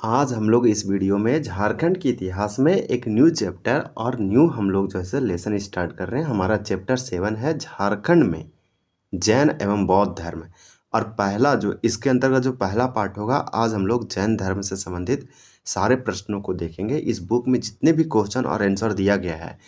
आज हम लोग इस वीडियो में झारखंड के इतिहास में एक न्यू चैप्टर और न्यू हम लोग जो है लेसन स्टार्ट कर रहे हैं। हमारा चैप्टर 7 है झारखंड में जैन एवं बौद्ध धर्म। और पहला जो इसके अंतर्गत जो पहला पार्ट होगा, आज हम लोग जैन धर्म से संबंधित सारे प्रश्नों को देखेंगे। इस बुक में जितने भी क्वेश्चन और आंसर दिया गया है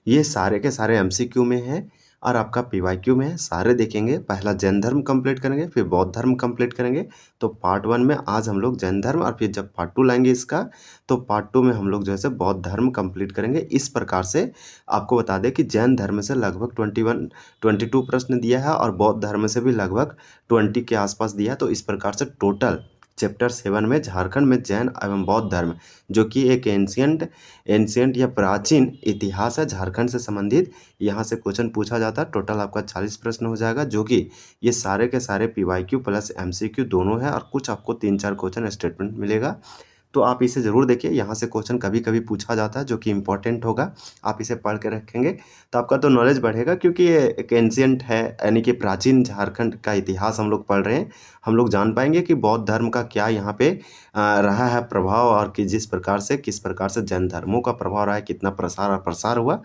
ये सारे के सारे एमसीक्यू में है और आपका पीवाईक्यू में है। सारे देखेंगे। पहला जैन धर्म कंप्लीट करेंगे, फिर बौद्ध धर्म कंप्लीट करेंगे। तो पार्ट 1 में आज हम लोग जैन धर्म, और फिर जब पार्ट 2 लाएंगे इसका, तो पार्ट 2 में हम लोग जो है बौद्ध धर्म कंप्लीट करेंगे। इस प्रकार से आपको बता दें कि जैन धर्म से लगभग 22 प्रश्न दिया है और बौद्ध धर्म से भी लगभग 20 के आसपास दिया है। तो इस प्रकार से टोटल चैप्टर 7 में झारखंड में जैन एवं बौद्ध धर्म, जो कि एक एंशियंट या प्राचीन इतिहास है झारखंड से संबंधित, यहाँ से क्वेश्चन पूछा जाता है। टोटल आपका 40 प्रश्न हो जाएगा, जो कि ये सारे के सारे पीवाईक्यू प्लस एमसीक्यू दोनों है, और कुछ आपको 3-4 क्वेश्चन स्टेटमेंट मिलेगा। तो आप इसे ज़रूर देखिए। यहाँ से क्वेश्चन कभी कभी पूछा जाता है जो कि इम्पोर्टेंट होगा। आप इसे पढ़ के रखेंगे तो आपका तो नॉलेज बढ़ेगा, क्योंकि ये एक एंशियंट है, यानी कि प्राचीन झारखंड का इतिहास हम लोग पढ़ रहे हैं। हम लोग जान पाएंगे कि बौद्ध धर्म का क्या यहाँ पे रहा है प्रभाव, और कि किस प्रकार से जैन धर्मों का प्रभाव रहा है, कितना प्रसार और प्रसार हुआ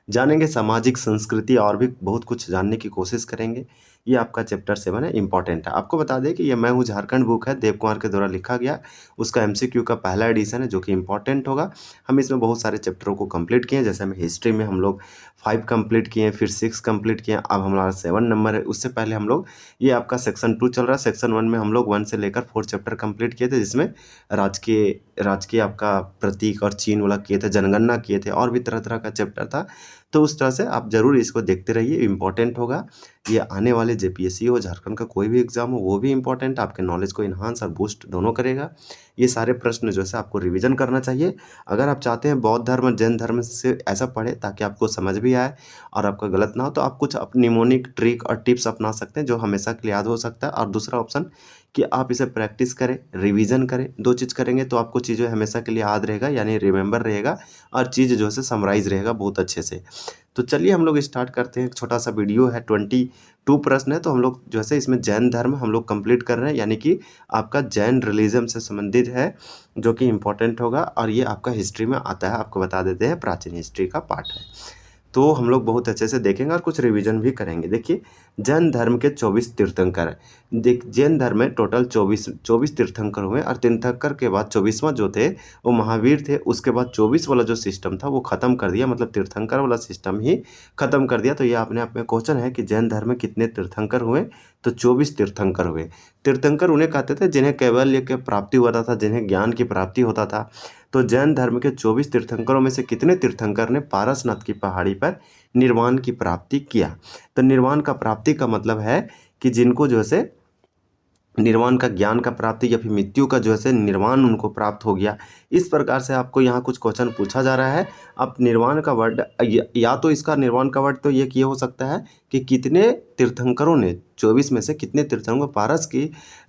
जानेंगे। सामाजिक संस्कृति और भी बहुत कुछ जानने की कोशिश करेंगे। ये आपका चैप्टर 7 है, इंपॉर्टेंट है। आपको बता दें कि ये मैं हूँ झारखंड बुक है, देव कुमार के द्वारा लिखा गया। उसका एमसीक्यू का पहला एडिशन है, जो कि इंपॉर्टेंट होगा। हम इसमें बहुत सारे चैप्टरों को कंप्लीट किए हैं। जैसे हमें हिस्ट्री में हम लोग 5 कंप्लीट किए, फिर 6 कंप्लीट किए, अब हमारा 7 नंबर है। उससे पहले हम लोग, ये आपका सेक्शन 2 चल रहा है। सेक्शन 1 में हम लोग 1 से लेकर 4 चैप्टर कंप्लीट किए थे, जिसमें राजकीय आपका प्रतीक और चिन्ह वाला किए थे, जनगणना किए थे, और भी तरह तरह का चैप्टर था। तो उस तरह से आप ज़रूर इसको देखते रहिए, इम्पॉर्टेंट होगा। ये आने वाले जेपीएससी हो, झारखंड का कोई भी एग्जाम हो, वो भी इम्पॉर्टेंट, आपके नॉलेज को इन्हांस और बूस्ट दोनों करेगा। ये सारे प्रश्न जो है आपको रिवीजन करना चाहिए। अगर आप चाहते हैं बौद्ध धर्म और जैन धर्म से ऐसा पढ़े ताकि आपको समझ भी आए और आपका गलत ना हो, तो आप कुछ अपनी निमोनिक ट्रिक और टिप्स अपना सकते हैं जो हमेशा के लिए याद हो सकता है। और दूसरा ऑप्शन कि आप इसे प्रैक्टिस करें, रिवीजन करें। 2 चीज़ करेंगे तो आपको चीज़ें हमेशा के लिए याद रहेगा, यानी रिमेंबर रहेगा, और चीज़ जो है समराइज रहेगा बहुत अच्छे से। तो चलिए हम लोग स्टार्ट करते हैं। एक छोटा सा वीडियो है, 22 प्रश्न है। तो हम लोग जो है इसमें जैन धर्म हम लोग कंप्लीट कर रहे हैं, यानी कि आपका जैन रिलीजन से संबंधित है, जो कि इम्पोर्टेंट होगा। और ये आपका हिस्ट्री में आता है, आपको बता देते हैं, प्राचीन हिस्ट्री का पार्ट है। तो हम लोग बहुत अच्छे से देखेंगे और कुछ रिवीजन भी करेंगे। देखिए, जैन धर्म के 24 तीर्थंकर हैं। जैन धर्म में टोटल 24 तीर्थंकर हुए, और तीर्थंकर के बाद 24वां जो थे वो महावीर थे। उसके बाद 24 वाला जो सिस्टम था वो ख़त्म कर दिया, मतलब तीर्थंकर वाला सिस्टम ही ख़त्म कर दिया। तो ये अपने आप में क्वेश्चन है कि जैन धर्म में कितने तीर्थंकर हुए, तो 24 तीर्थंकर हुए। तीर्थंकर उन्हें कहते थे जिन्हें कैवल्य की प्राप्ति होता था, जिन्हें ज्ञान की प्राप्ति होता था। तो जैन धर्म के 24 तीर्थंकरों में से कितने तीर्थंकर ने पारसनाथ की पहाड़ी पर निर्वाण की प्राप्ति किया? तो निर्वाण का प्राप्ति का मतलब है कि जिनको जो है निर्वाण का ज्ञान का प्राप्ति, या फिर मृत्यु का जो है निर्वाण उनको प्राप्त हो गया। इस प्रकार से आपको यहाँ कुछ क्वेश्चन पूछा जा रहा है। अब निर्वाण का वर्ड, या तो इसका निर्वाण का वर्ड तो ये हो सकता है कि कितने तीर्थंकरों ने, 24 में से कितने तीर्थंकरों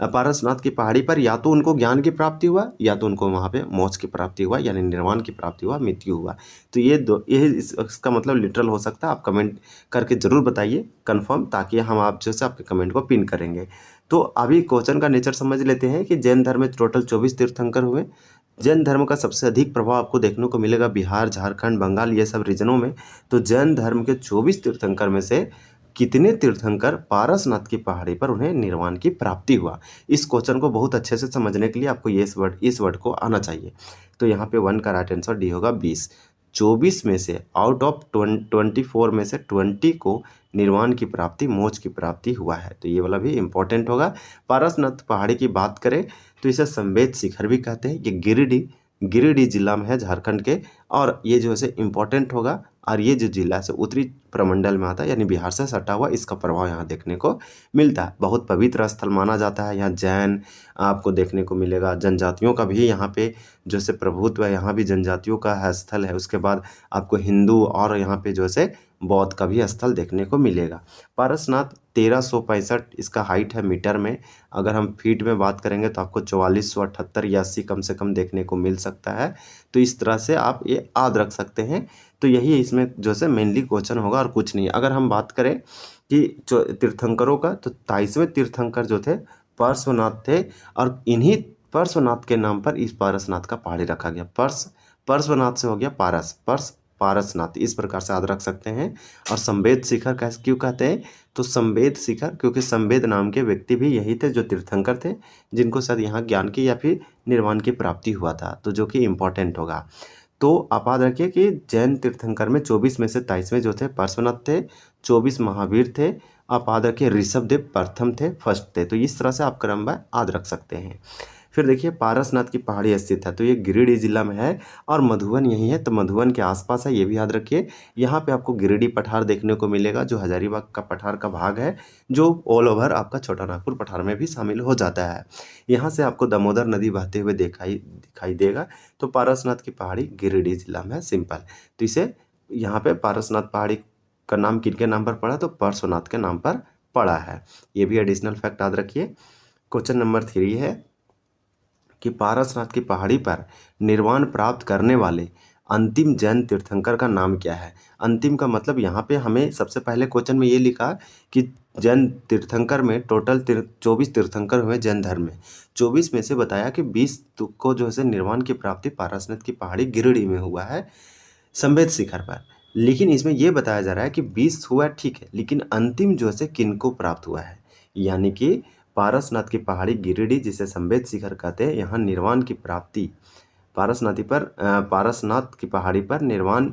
पारसनाथ की पहाड़ी पर या तो उनको ज्ञान की प्राप्ति हुआ, या तो उनको वहाँ पे मोक्ष की प्राप्ति हुआ, यानी निर्वाण की प्राप्ति हुआ, मृत्यु हुआ। तो ये इसका मतलब लिटरल हो सकता है। आप कमेंट करके ज़रूर बताइए कंफर्म, ताकि हम आप जैसे आपके कमेंट को पिन करेंगे। तो अभी क्वेश्चन का नेचर समझ लेते हैं कि जैन धर्म में टोटल 24 तीर्थंकर हुए। जैन धर्म का सबसे अधिक प्रभाव आपको देखने को मिलेगा बिहार, झारखंड, बंगाल, ये सब रीजनों में। तो जैन धर्म के 24 तीर्थंकर में से कितने तीर्थंकर पारसनाथ की पहाड़ी पर उन्हें निर्वाण की प्राप्ति हुआ? इस क्वेश्चन को बहुत अच्छे से समझने के लिए आपको इस वर्ड को आना चाहिए। तो यहाँ पे 1 का राइट आंसर डी होगा 20। 24 में से आउट ऑफ 24 में से 20 को निर्वाण की प्राप्ति, मोक्ष की प्राप्ति हुआ है। तो ये वाला भी इम्पोर्टेंट होगा। पारसनाथ पहाड़ी की बात करें तो इसे संवेद शिखर भी कहते हैं। ये गिरिडीह जिला में है झारखंड के, और ये जो है इम्पोर्टेंट होगा। और ये जो जिला है उत्तरी प्रमंडल में आता है, यानी बिहार से सटा हुआ। इसका प्रभाव यहाँ देखने को मिलता है। बहुत पवित्र स्थल माना जाता है। यहाँ जैन आपको देखने को मिलेगा, जनजातियों का भी यहाँ पे जो से प्रभुत्व है, यहाँ भी जनजातियों का स्थल है। उसके बाद आपको हिंदू और यहाँ पे जो है बौद्ध का भी स्थल देखने को मिलेगा। पारसनाथ 1365 इसका हाइट है मीटर में। अगर हम फीट में बात करेंगे तो आपको 4478 या 80 कम से कम देखने को मिल सकता है। तो इस तरह से आप ये याद रख सकते हैं। तो यही इसमें जो है मेनली क्वेश्चन होगा और कुछ नहीं। अगर हम बात करें कि तीर्थंकरों का, तो 23वें तीर्थंकर जो थे पार्श्वनाथ थे, और इन्हीं पार्श्वनाथ के नाम पर इस पारसनाथ का पहाड़ी रखा गया। पार्श्वनाथ से हो गया पारसनाथ, इस प्रकार से याद रख सकते हैं। और संवेद शिखर कैसे क्यों कहते हैं, तो संवेद शिखर क्योंकि संवेद नाम के व्यक्ति भी यही थे जो तीर्थंकर थे, जिनको शायद यहाँ ज्ञान की या फिर निर्वाण की प्राप्ति हुआ था, तो जो कि इम्पोर्टेंट होगा। तो आप याद रखिए कि जैन तीर्थंकर में 24 में से 23वें जो थे पार्श्वनाथ थे, 24 महावीर थे। आप याद रखिए ऋषभदेव प्रथम थे, फर्स्ट थे। तो इस तरह से आप क्रम याद रख सकते हैं। फिर देखिए पारसनाथ की पहाड़ी स्थित है, तो ये गिरिडीह जिला में है और मधुबन यही है, तो मधुबन के आसपास है, ये भी याद रखिए। यहाँ पे आपको गिरिडीह पठार देखने को मिलेगा, जो हजारीबाग का पठार का भाग है, जो ऑल ओवर आपका छोटा नागपुर पठार में भी शामिल हो जाता है। यहाँ से आपको दामोदर नदी बहते हुए दिखाई देगा। तो पारसनाथ की पहाड़ी गिरिडीह जिला में है, सिंपल। तो इसे यहाँ पे पारसनाथ पहाड़ी का नाम किनके नाम पर पड़ा, तो पार्श्वनाथ के नाम पर पड़ा है। ये भी एडिशनल फैक्ट याद रखिए। क्वेश्चन नंबर 3 है कि पारसनाथ की पहाड़ी पर निर्वाण प्राप्त करने वाले अंतिम जैन तीर्थंकर का नाम क्या है। अंतिम का मतलब यहाँ पे हमें सबसे पहले क्वेश्चन में ये लिखा कि जैन तीर्थंकर में टोटल 24 तीर्थंकर हुए जैन धर्म में। 24 में से बताया कि 20 को जो है निर्वाण की प्राप्ति पारसनाथ की पहाड़ी गिरिडीह में हुआ है, संवेद शिखर पर। लेकिन इसमें यह बताया जा रहा है कि 20 हुआ ठीक है, लेकिन अंतिम जो है किनको प्राप्त हुआ है, यानी कि पारसनाथ की पहाड़ी गिरिडीह जिसे संवेद शिखर कहते हैं, यहाँ निर्वाण की प्राप्ति पारसनाथ की पहाड़ी पर निर्वाण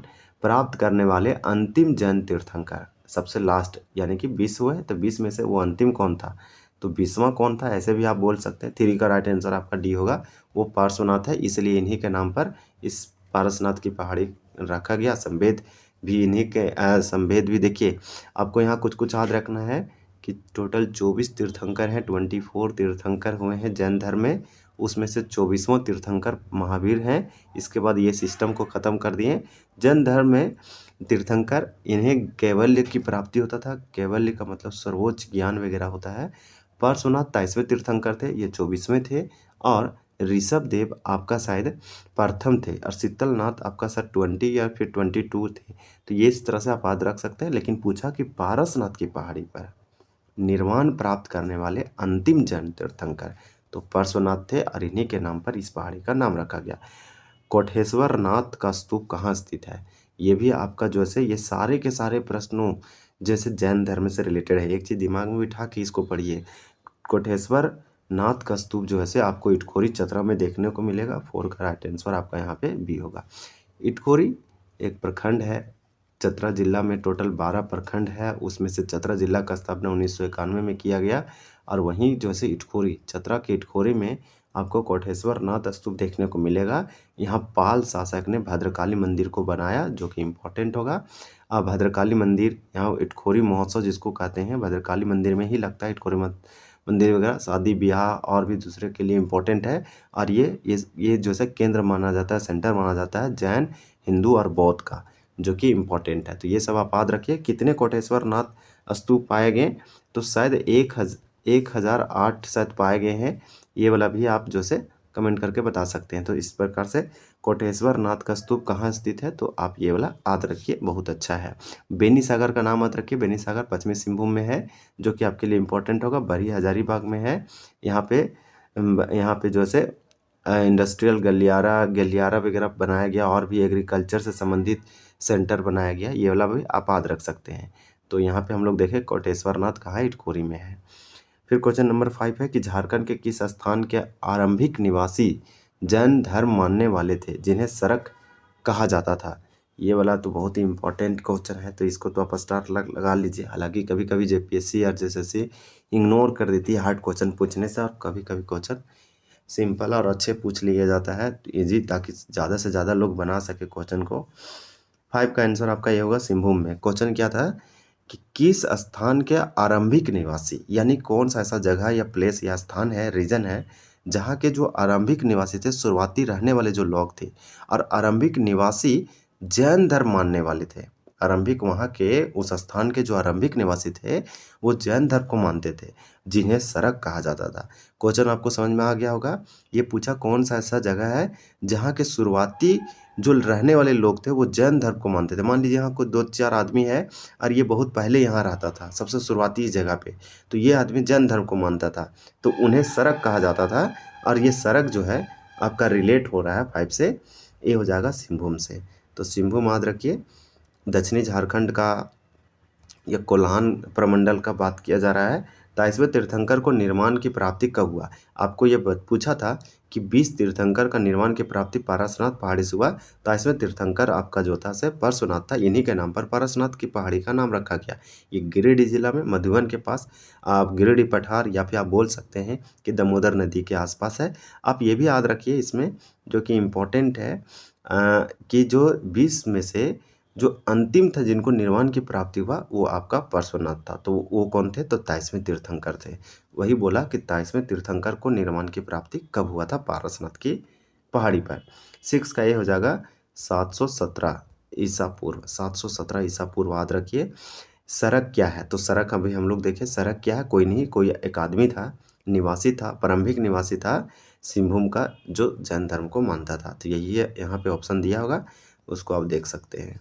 प्राप्त करने वाले अंतिम जैन तीर्थंकर सबसे लास्ट, यानी कि 20 हुए, तो 20 में से वो अंतिम कौन था, तो 20वां कौन था, ऐसे भी आप बोल सकते हैं। 3 का राइट आंसर आपका डी होगा, वो पार्श्वनाथ है, इसलिए इन्हीं के नाम पर इस पारसनाथ की पहाड़ी रखा गया। संवेद भी इन्हीं के संवेद भी देखिए, आपको यहाँ कुछ याद रखना है कि टोटल 24 तीर्थंकर हैं, 24 तीर्थंकर हुए हैं जैन धर्म में, उसमें से 24वां तीर्थंकर महावीर हैं। इसके बाद ये सिस्टम को ख़त्म कर दिए। जैन धर्म में तीर्थंकर इन्हें कैवल्य की प्राप्ति होता था, कैवल्य का मतलब सर्वोच्च ज्ञान वगैरह होता है। पार्श्वनाथ 23वें तीर्थंकर थे, ये 24वें थे। और ऋषभदेव आपका शायद प्रथम थे, और शीतलनाथ आपका शायद 20 या फिर 22 थे। तो ये इस तरह से आप याद रख सकते हैं। लेकिन पूछा कि पारसनाथ की पहाड़ी पर निर्वाण प्राप्त करने वाले अंतिम जैन तीर्थंकर, तो पार्श्वनाथ थे और इन्हीं के नाम पर इस पहाड़ी का नाम रखा गया। कोटेश्वर नाथ का स्तूप कहाँ स्थित है, ये भी आपका जो है ये सारे के सारे प्रश्नों जैसे जैन धर्म से रिलेटेड है। एक चीज़ दिमाग में बिठा के इसको पढ़िए, कोटेश्वर नाथ का स्तूप जो है आपको इटखोरी चतरा में देखने को मिलेगा। 4 का राइट आंसर आपका यहाँ पे बी होगा। इटखोरी एक प्रखंड है, चतरा जिला में टोटल 12 प्रखंड है, उसमें से चतरा जिला का स्थापना 1991 में किया गया। और वहीं जो है इटखोरी, चतरा के इटखोरी में आपको कोटेश्वर नाथ स्तूप देखने को मिलेगा। यहाँ पाल शासक ने भद्रकाली मंदिर को बनाया, जो कि इम्पोर्टेंट होगा। अब भद्रकाली मंदिर, यहाँ इटखोरी महोत्सव जिसको कहते हैं, भद्रकाली मंदिर में ही लगता है। इटखोरी मंदिर वगैरह शादी ब्याह और भी दूसरे के लिए इम्पोर्टेंट है। और ये जो है केंद्र माना जाता है, सेंटर माना जाता है जैन, हिंदू और बौद्ध का, जो कि इम्पोर्टेंट है। तो ये सब आप याद रखिए। कितने कोटेश्वर नाथ स्तूप पाए गए, तो शायद 1008 शायद पाए गए हैं। ये वाला भी आप जो से कमेंट करके बता सकते हैं। तो इस प्रकार से कोटेश्वर नाथ का स्तूप कहाँ स्थित है, तो आप ये वाला याद रखिए, बहुत अच्छा है। बेनी सागर का नाम याद रखिए, बेनी सागर पश्चिमी सिंहभूम में है, जो कि आपके लिए इम्पोर्टेंट होगा। बड़ी हजारीबाग में है। यहाँ पे जो है इंडस्ट्रियल गलियारा वगैरह बनाया गया, और भी एग्रीकल्चर से संबंधित सेंटर बनाया गया, ये वाला भी आप याद रख सकते हैं। तो यहाँ पे हम लोग देखें कोटेश्वर नाथ कहाँ है, इटखोरी में है। फिर क्वेश्चन नंबर 5 है कि झारखंड के किस स्थान के आरंभिक निवासी जैन धर्म मानने वाले थे, जिन्हें सरक कहा जाता था। ये वाला तो बहुत ही इंपॉर्टेंट क्वेश्चन है, तो इसको तो आप स्टार लगा लीजिए। हालांकि कभी कभी जेपीएससी और जेएसएससी इग्नोर कर देती है हार्ड क्वेश्चन पूछने से, और कभी कभी क्वेश्चन सिंपल और अच्छे पूछ लिया जाता है इजी, ताकि ज़्यादा से ज़्यादा लोग बना सके क्वेश्चन को। 5 का आंसर आपका ये होगा, सिंहभूम में। क्वेश्चन क्या था कि किस स्थान के आरंभिक निवासी, यानी कौन सा ऐसा जगह या प्लेस या स्थान है, रीजन है, जहाँ के जो आरंभिक निवासी थे, शुरुआती रहने वाले जो लोग थे, और आरंभिक निवासी जैन धर्म मानने वाले थे। आरंभिक वहाँ के उस स्थान के जो आरंभिक निवासी थे वो जैन धर्म को मानते थे, जिन्हें सरक कहा जाता था। क्वेश्चन आपको समझ में आ गया होगा। ये पूछा कौन सा ऐसा जगह है जहाँ के शुरुआती जो रहने वाले लोग थे वो जैन धर्म को मानते थे। मान लीजिए यहाँ कोई 2-4 आदमी है और ये बहुत पहले यहाँ रहता था, सबसे शुरुआती जगह पे, तो ये आदमी जैन धर्म को मानता था, तो उन्हें सरक कहा जाता था। और ये सरक जो है आपका रिलेट हो रहा है 5 से, ये हो जाएगा सिंहभूम से। तो सिंहभूम याद रखिए। दक्षिणी झारखंड का या कोल्हान प्रमंडल का बात किया जा रहा है। 23वें तीर्थंकर को निर्माण की प्राप्ति कब हुआ? आपको ये पूछा था कि 20 तीर्थंकर का निर्माण की प्राप्ति पारसनाथ पहाड़ी से हुआ। 23वें तीर्थंकर आपका जो था से पार्श्वनाथ था, इन्हीं के नाम पर पारसनाथ की पहाड़ी का नाम रखा गया। ये गिरिडीह जिला में मधुबन के पास, आप गिरिडीह पठार या फिर आप बोल सकते हैं कि दामोदर नदी के आसपास है। आप ये भी याद रखिए इसमें जो कि इम्पोर्टेंट है कि जो 20 में से जो अंतिम था जिनको निर्वाण की प्राप्ति हुआ वो आपका पार्श्वनाथ था। तो वो कौन थे? तो 23वें तीर्थंकर थे। वही बोला कि 23वें तीर्थंकर को निर्वाण की प्राप्ति कब हुआ था? पारसनाथ की पहाड़ी पर। 6 का ये हो जाएगा 717 ईसा पूर्व। 717 ईसा पूर्व याद रखिए। सरक क्या है? तो सरक अभी हम लोग देखें, सरक क्या है? कोई नहीं, कोई एक आदमी था, निवासी था, प्रारंभिक निवासी था सिंहभूम का, जो जैन धर्म को मानता था। तो यही है, यहाँ पे ऑप्शन दिया होगा, उसको आप देख सकते हैं।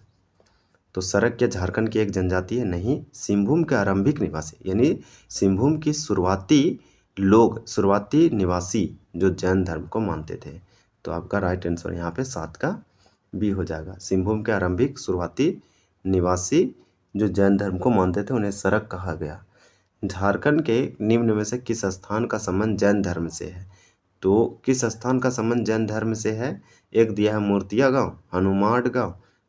तो सरक क्या झारखंड की एक जनजाति है? नहीं, सिंहभूम के आरंभिक निवासी, यानी सिंहभूम की शुरुआती लोग, शुरुआती निवासी जो जैन धर्म को मानते थे। तो आपका राइट आंसर यहाँ पे 7 का बी हो जाएगा। सिंहभूम के आरंभिक शुरुआती निवासी जो जैन धर्म को मानते थे उन्हें सरक कहा गया। झारखंड के निम्न में से किस स्थान का संबंध जैन धर्म से है? तो किस स्थान का संबंध जैन धर्म से है? एक दिया है मूर्तिया गांव,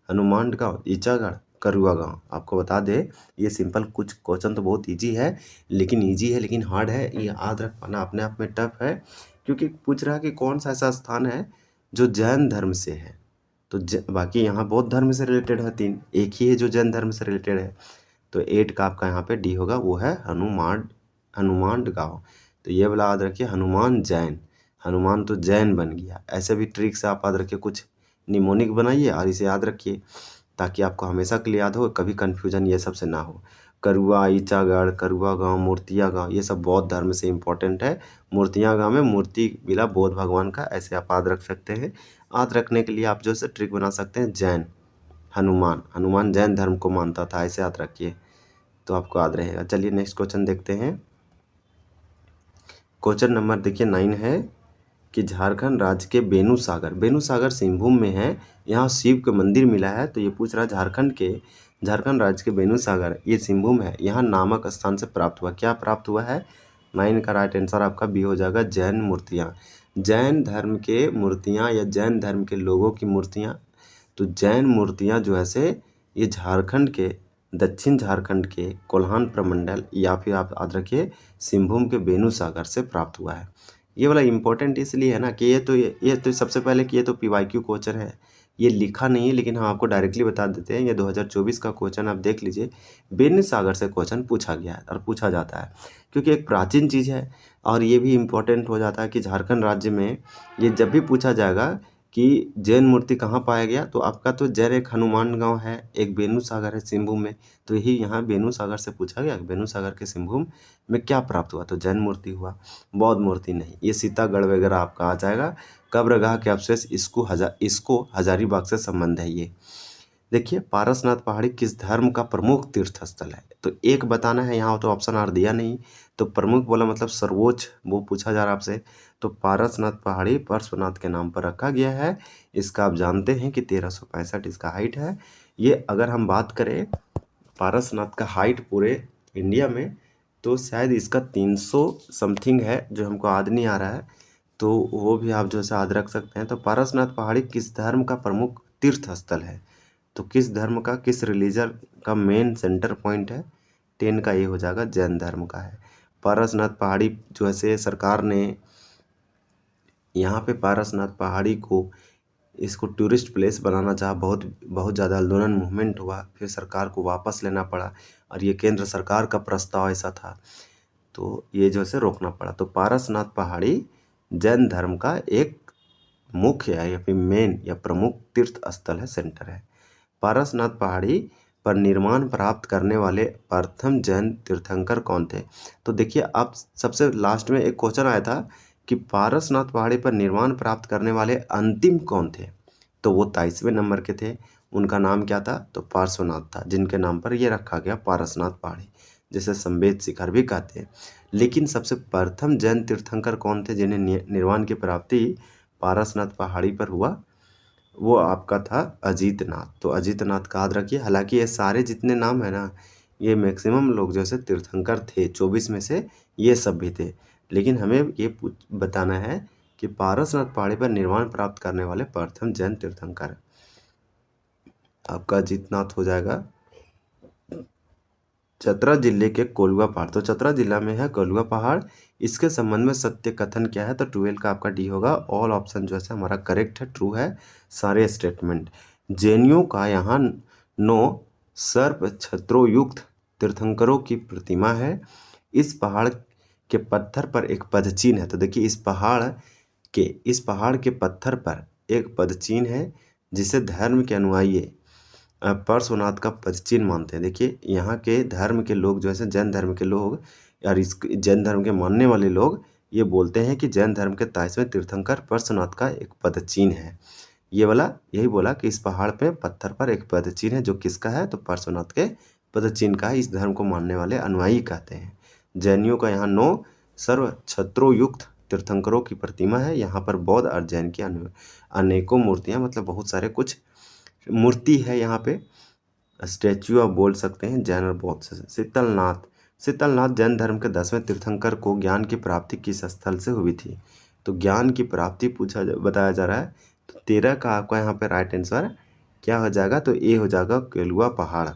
हनुमान गांव, ईचागढ़, करुआ गांव। आपको बता दे, ये सिंपल कुछ क्वेश्चन तो बहुत इजी है लेकिन हार्ड है, ये याद रख पाना अपने आप में टफ है, क्योंकि पूछ रहा है कि कौन सा ऐसा स्थान है जो जैन धर्म से है। तो बाकी यहाँ बौद्ध धर्म से रिलेटेड है 3, एक ही है जो जैन धर्म से रिलेटेड है। तो 8 का आपका यहाँ पे डी होगा, वो है हनुमान गांव। तो ये वाला याद रखिए, हनुमान जैन, हनुमान तो जैन बन गया। ऐसे भी ट्रिक से आप याद रखिए, कुछ निमोनिक बनाइए और इसे याद रखिए ताकि आपको हमेशा के लिए याद हो, कभी कन्फ्यूजन ये सब से ना हो। करुआ, ईचागढ़, करुआ गांव, मूर्तिया गांव, ये सब बौद्ध धर्म से इम्पोर्टेंट है। मूर्तिया गांव में मूर्ति मिला बौद्ध भगवान का, ऐसे आप याद रख सकते हैं। याद रखने के लिए आप जो है ट्रिक बना सकते हैं, जैन, हनुमान जैन धर्म को मानता था, ऐसे याद रखिए तो आपको याद रहेगा। चलिए नेक्स्ट क्वेश्चन देखते हैं। क्वेश्चन नंबर देखिए 9 है कि झारखंड राज्य के बेनूसागर सिंहभूम में है, यहाँ शिव के मंदिर मिला है। तो ये पूछ रहा है झारखंड राज्य के बेनूसागर, ये सिंहभूम है, यहाँ नामक स्थान से प्राप्त हुआ। क्या प्राप्त हुआ है? 9 का राइट आंसर आपका बी हो जाएगा, जैन मूर्तियाँ। जैन धर्म के मूर्तियाँ या जैन धर्म के लोगों की मूर्तियाँ। तो जैन मूर्तियाँ जो है से ये झारखंड के, दक्षिण झारखंड के कोल्हान प्रमंडल या फिर आप याद रखिए सिंहभूम के बेनूसागर से प्राप्त हुआ है। ये वाला इम्पोर्टेंट इसलिए है ना कि ये तो सबसे पहले कि ये तो PYQ क्वेश्चन है, ये लिखा नहीं है, लेकिन हम आपको डायरेक्टली बता देते हैं। ये 2024 का क्वेश्चन आप देख लीजिए, बेनसागर से क्वेश्चन पूछा गया है और पूछा जाता है, क्योंकि एक प्राचीन चीज़ है। और ये भी इम्पोर्टेंट हो जाता है कि झारखंड राज्य में ये जब भी पूछा जाएगा कि जैन मूर्ति कहाँ पाया गया, तो आपका तो जैन एक हनुमान गांव है, एक बेनूसागर है सिंहभूम में। तो यही यहाँ बेनूसागर से पूछा गया, बेनूसागर के सिंहभूम में क्या प्राप्त हुआ? तो जैन मूर्ति हुआ, बौद्ध मूर्ति नहीं। ये सीतागढ़ वगैरह आपका आ जाएगा। कब्रगाह के अवशेष इसको हजारीबाग से संबंध है। ये देखिए, पारसनाथ पहाड़ी किस धर्म का प्रमुख तीर्थ स्थल है? तो एक बताना है, यहाँ तो ऑप्शन आर दिया नहीं। तो प्रमुख बोला मतलब सर्वोच्च, वो पूछा जा रहा आपसे। तो पारसनाथ पहाड़ी पार्श्वनाथ के नाम पर रखा गया है। इसका आप जानते हैं कि 1365 इसका हाइट है। ये अगर हम बात करें पारसनाथ का हाइट पूरे इंडिया में, तो शायद इसका 300 समथिंग है, जो हमको याद नहीं आ रहा है, तो वो भी आप जो है याद रख सकते हैं। तो पारसनाथ पहाड़ी किस धर्म का प्रमुख तीर्थ स्थल है? तो किस धर्म का, किस रिलीजन का मेन सेंटर पॉइंट है? 10 का ये हो जाएगा, जैन धर्म का है। पारसनाथ पहाड़ी जो है सरकार ने यहाँ पे पारसनाथ पहाड़ी को, इसको टूरिस्ट प्लेस बनाना चाहा, बहुत ज़्यादा आंदोलन मूवमेंट हुआ, फिर सरकार को वापस लेना पड़ा, और ये केंद्र सरकार का प्रस्ताव ऐसा था, तो ये जो है रोकना पड़ा। तो पारसनाथ पहाड़ी जैन धर्म का एक मुख्य है या फिर मेन या प्रमुख तीर्थ स्थल है, सेंटर है। पारसनाथ पहाड़ी पर निर्माण प्राप्त करने वाले प्रथम जैन तीर्थंकर कौन थे। तो देखिए अब सबसे लास्ट में एक क्वेश्चन आया था कि पारसनाथ पहाड़ी पर निर्माण प्राप्त करने वाले अंतिम कौन थे। तो वो 23वें नंबर के थे। उनका नाम क्या था, तो पार्श्वनाथ था, जिनके नाम पर ये रखा गया पारसनाथ पहाड़ी, जिसे संवेद शिखर भी कहते हैं। लेकिन सबसे प्रथम जैन तीर्थंकर कौन थे जिन्हें निर्वाण की प्राप्ति पारसनाथ पहाड़ी पर हुआ, वो आपका था अजीतनाथ। तो अजीतनाथ का याद रखिए। हालांकि ये सारे जितने नाम है ना, ये मैक्सिमम लोग जैसे तीर्थंकर थे, 24 में से ये सब भी थे। लेकिन हमें ये बताना है कि पारसनाथ पहाड़ी पर निर्वाण प्राप्त करने वाले प्रथम जैन तीर्थंकर आपका अजीतनाथ हो जाएगा। चतरा जिले के कोलुआ पहाड़, तो चतरा जिला में है कोलुआ पहाड़। इसके संबंध में सत्य कथन क्या है, तो 12 का आपका डी होगा। ऑल ऑप्शन जो है हमारा करेक्ट है, ट्रू है सारे स्टेटमेंट। जैनियों का यहाँ 9 सर्प छत्रों युक्त तीर्थंकरों की प्रतिमा है। इस पहाड़ के पत्थर पर एक पदचिन्ह है। तो देखिए इस पहाड़ के पत्थर पर एक पदचिन्ह है जिसे धर्म के अनुयायी पार्श्वनाथ का पदचिन्ह मानते हैं। देखिए यहाँ के धर्म के लोग जो है जैन धर्म के लोग और इस जैन धर्म के मानने वाले लोग ये बोलते हैं कि जैन धर्म के 23वें तीर्थंकर पार्श्वनाथ का एक पदचिन्ह है। ये वाला यही बोला कि इस पहाड़ पे पत्थर पर एक पदचिन्ह है, जो किसका है, तो पार्श्वनाथ के पदचिन्ह का है। इस धर्म को मानने वाले अनुयायी कहते हैं। जैनियों का यहाँ 9 सर्व छत्रों युक्त तीर्थंकरों की प्रतिमा है। यहाँ पर बौद्ध और जैन की अनेकों मूर्तियाँ, मतलब बहुत सारे कुछ मूर्ति है यहाँ पे, स्टैच्यू आप बोल सकते हैं जैन और बौद्ध से। शीतलनाथ जैन धर्म के 10वें तीर्थंकर को ज्ञान की प्राप्ति किस स्थल से हुई थी। तो ज्ञान की प्राप्ति बताया जा रहा है। तो 13 का आपका यहाँ पे राइट आंसर क्या हो जाएगा, तो ए हो जाएगा केलुआ पहाड़।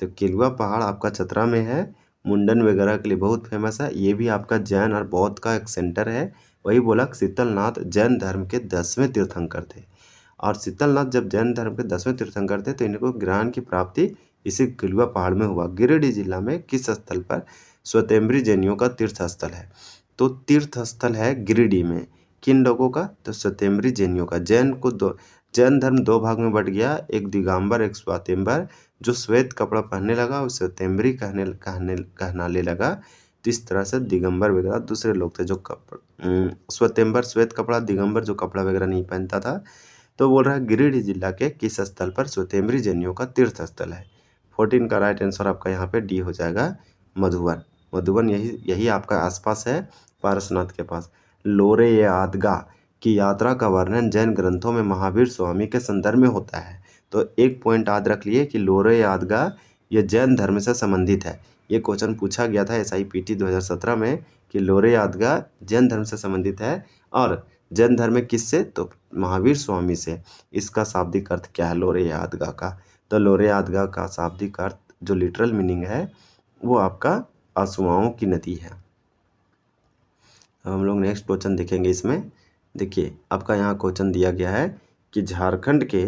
तो केलुआ पहाड़ आपका चतरा में है, मुंडन वगैरह के लिए बहुत फेमस है। ये भी आपका जैन और बौद्ध का एक सेंटर है। वही बोला शीतलनाथ जैन धर्म के 10वें तीर्थंकर थे। और शीतलनाथ जब जैन धर्म के 10वें तीर्थंकर थे तो इनको ज्ञान की प्राप्ति इसी केलुआ पहाड़ में हुआ। गिरिडीह जिला में किस स्थल पर स्वयंम्बरी जैनियों का तीर्थ स्थल है। तो तीर्थ स्थल है गिरिडीह में, किन लोगों का, तो स्वयंम्बरी जैनियों का। जैन धर्म 2 भाग में बट गया, एक दिगंबर एक स्वयंवर। जो श्वेत कपड़ा पहनने लगा उसे स्वयंम्बरी कहनाने लगा। तो इस तरह से दिगंबर वगैरह दूसरे लोग थे जो स्वयंवर श्वेत कपड़ा, दिगंबर जो कपड़ा वगैरह नहीं पहनता था। तो बोल रहा है गिरिडीह जिला के किस स्थल पर स्वयंम्बरी जैनियों का तीर्थ स्थल है। 14 का राइट आंसर आपका यहाँ पे डी हो जाएगा मधुबन यही आपका आसपास है पारसनाथ के पास। लोरे यादगा की यात्रा का वर्णन जैन ग्रंथों में महावीर स्वामी के संदर्भ में होता है। तो एक पॉइंट याद रख लिए कि लोरे यादगा ये जैन धर्म से संबंधित है। ये क्वेश्चन पूछा गया था SIPT 2017 में कि लोरे यादगा जैन धर्म से संबंधित है और जैन धर्म में किससे, तो महावीर स्वामी से। इसका शाब्दिक अर्थ क्या है लोरे यादगा का, तो लोरे यादगा का शाब्दिक अर्थ जो लिटरल मीनिंग है वो आपका आंसुओं की नदी है। हम लोग नेक्स्ट क्वेश्चन देखेंगे। इसमें देखिए आपका यहाँ क्वेश्चन दिया गया है कि झारखंड के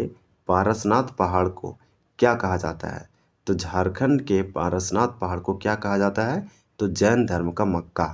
पारसनाथ पहाड़ को क्या कहा जाता है। तो झारखंड के पारसनाथ पहाड़ को क्या कहा जाता है, तो जैन धर्म का मक्का।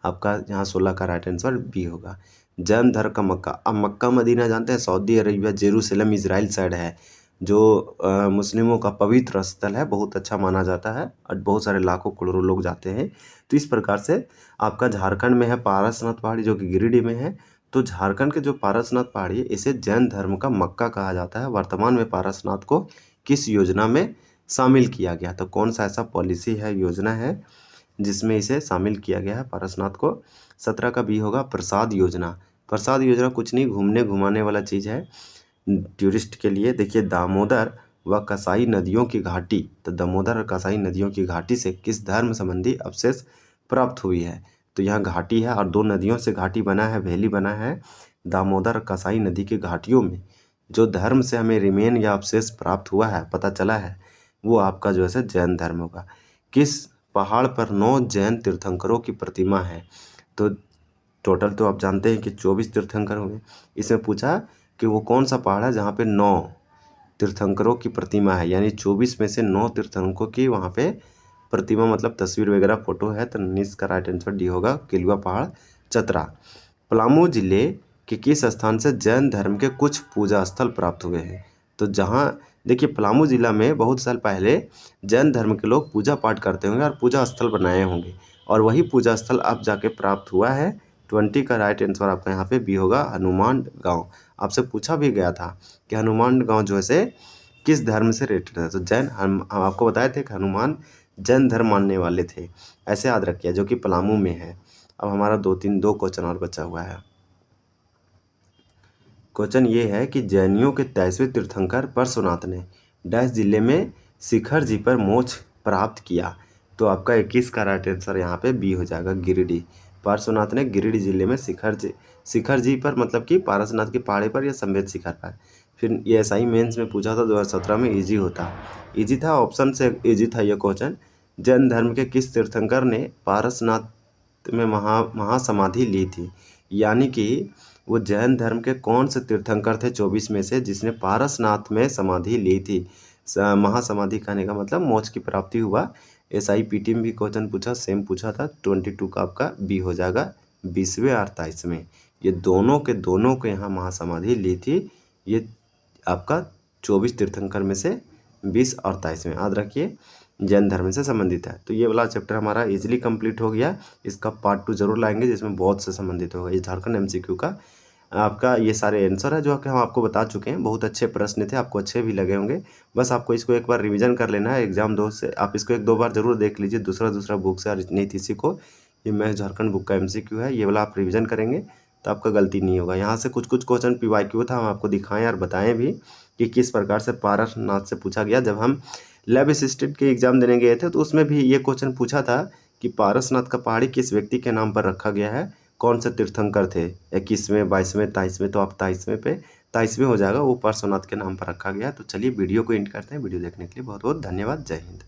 आपका यहाँ 16 का राइट आंसर बी होगा, जैन धर्म का मक्का। अब मक्का मदीना जानते हैं, Saudi Arabia Jerusalem Israel side है, जो मुस्लिमों का पवित्र स्थल है, बहुत अच्छा माना जाता है और बहुत सारे लाखों करोड़ों लोग जाते हैं। तो इस प्रकार से आपका झारखंड में है पारसनाथ पहाड़ी जो कि गिरिडीह में है। तो झारखंड के जो पारसनाथ पहाड़ी है इसे जैन धर्म का मक्का कहा जाता है। वर्तमान में पारसनाथ को किस योजना में शामिल किया गया, तो कौन सा ऐसा पॉलिसी है, योजना है जिसमें इसे शामिल किया गया है पारसनाथ को। 17 का बी होगा प्रसाद योजना। प्रसाद योजना कुछ नहीं, घूमने घुमाने वाला चीज़ है टूरिस्ट के लिए। देखिए दामोदर व कसाई नदियों की घाटी, तो दामोदर और कसाई नदियों की घाटी से किस धर्म संबंधी अवशेष प्राप्त हुई है। तो यहाँ घाटी है और 2 नदियों से घाटी बना है, वैली बना है। दामोदर और कसाई नदी की घाटियों में जो धर्म से हमें रिमेन या अवशेष प्राप्त हुआ है, पता चला है, वो आपका जो है जैन धर्म होगा। किस पहाड़ पर 9 जैन तीर्थंकरों की प्रतिमा है। तो टोटल तो आप जानते हैं कि 24 तीर्थंकर होंगे। इसमें पूछा कि वो कौन सा पहाड़ है जहाँ पे 9 तीर्थंकरों की प्रतिमा है, यानी 24 में से 9 तीर्थंकरों की वहाँ पे प्रतिमा, मतलब तस्वीर वगैरह फोटो है। तो 19 का राइट आंसर डी होगा केलुआ पहाड़ चतरा। पलामू जिले के किस स्थान से जैन धर्म के कुछ पूजा स्थल प्राप्त हुए हैं। तो जहाँ देखिए पलामू ज़िला में बहुत साल पहले जैन धर्म के लोग पूजा पाठ करते होंगे और पूजा स्थल बनाए होंगे, और वही पूजा स्थल अब जाके प्राप्त हुआ है। 20 का राइट आंसर आपका यहाँ पे बी होगा, हनुमान गांव। आपसे पूछा भी गया था कि हनुमान गांव जो है से किस धर्म से रिलेटेड है, तो जैन। हम आपको बताए थे कि हनुमान जैन धर्म मानने वाले थे, ऐसे याद रखिए, जो कि पलामू में है। अब हमारा दो क्वेश्चन और बचा हुआ है। क्वेश्चन ये है कि जैनियों के 23वें तीर्थंकर पार्श्वनाथ ने डैश जिले में शिखर जी पर मोक्ष प्राप्त किया। तो आपका 21 का राइट आंसर यहाँ पे बी हो जाएगा, गिरिडीह। पार्श्वनाथ ने गिरिडीह जिले में शिखर जी पर, मतलब कि पारसनाथ की पहाड़ी पर या संवेद शिखर पर। फिर ये एसआई मेंस में पूछा था 2017 में, इजी होता, इजी था, ऑप्शन से इजी था ये क्वेश्चन। जैन धर्म के किस तीर्थंकर ने पारसनाथ में महासमाधि ली थी, यानी कि वो जैन धर्म के कौन से तीर्थंकर थे 24 में से जिसने पारसनाथ में समाधि ली थी। महासमाधि कहने का मतलब मोक्ष की प्राप्ति हुआ। SIPT में भी क्वेश्चन पूछा, सेम पूछा था। 22 का आपका बी हो जाएगा, 20वें और 23वें। ये दोनों के यहाँ महासमाधि ली थी। ये आपका 24 तीर्थंकर में से 20 और 23वें, याद रखिए, जैन धर्म से संबंधित है। तो ये वाला चैप्टर हमारा इजीली कंप्लीट हो गया। इसका पार्ट 2 जरूर लाएंगे जिसमें बौद्ध से संबंधित होगा। ये झारखंड MCQ का आपका ये सारे आंसर है जो कि हम आपको बता चुके हैं। बहुत अच्छे प्रश्न थे, आपको अच्छे भी लगे होंगे। बस आपको इसको एक बार रिवीजन कर लेना है एग्जाम 2 से। आप इसको 1-2 बार जरूर देख लीजिए, दूसरा बुक से, और नहीं किसी को। ये मैं झारखंड बुक का MCQ है, ये वाला आप रिवीजन करेंगे तो आपका गलती नहीं होगा। यहाँ से कुछ क्वेश्चन PYQ था, हम आपको दिखाएं और बताएं भी कि किस प्रकार से पारसनाथ से पूछा गया। जब हम लैब असिस्टेंट के एग्जाम देने गए थे तो उसमें भी ये क्वेश्चन पूछा था कि पारसनाथ का पहाड़ी किस व्यक्ति के नाम पर रखा गया है, कौन से तीर्थंकर थे, 21वें, 22वें, 23वें। तो आप 23वें हो जाएगा, वो पार्श्वनाथ के नाम पर रखा गया है। तो चलिए वीडियो को एंड करते हैं। वीडियो देखने के लिए बहुत बहुत धन्यवाद। जय हिंद।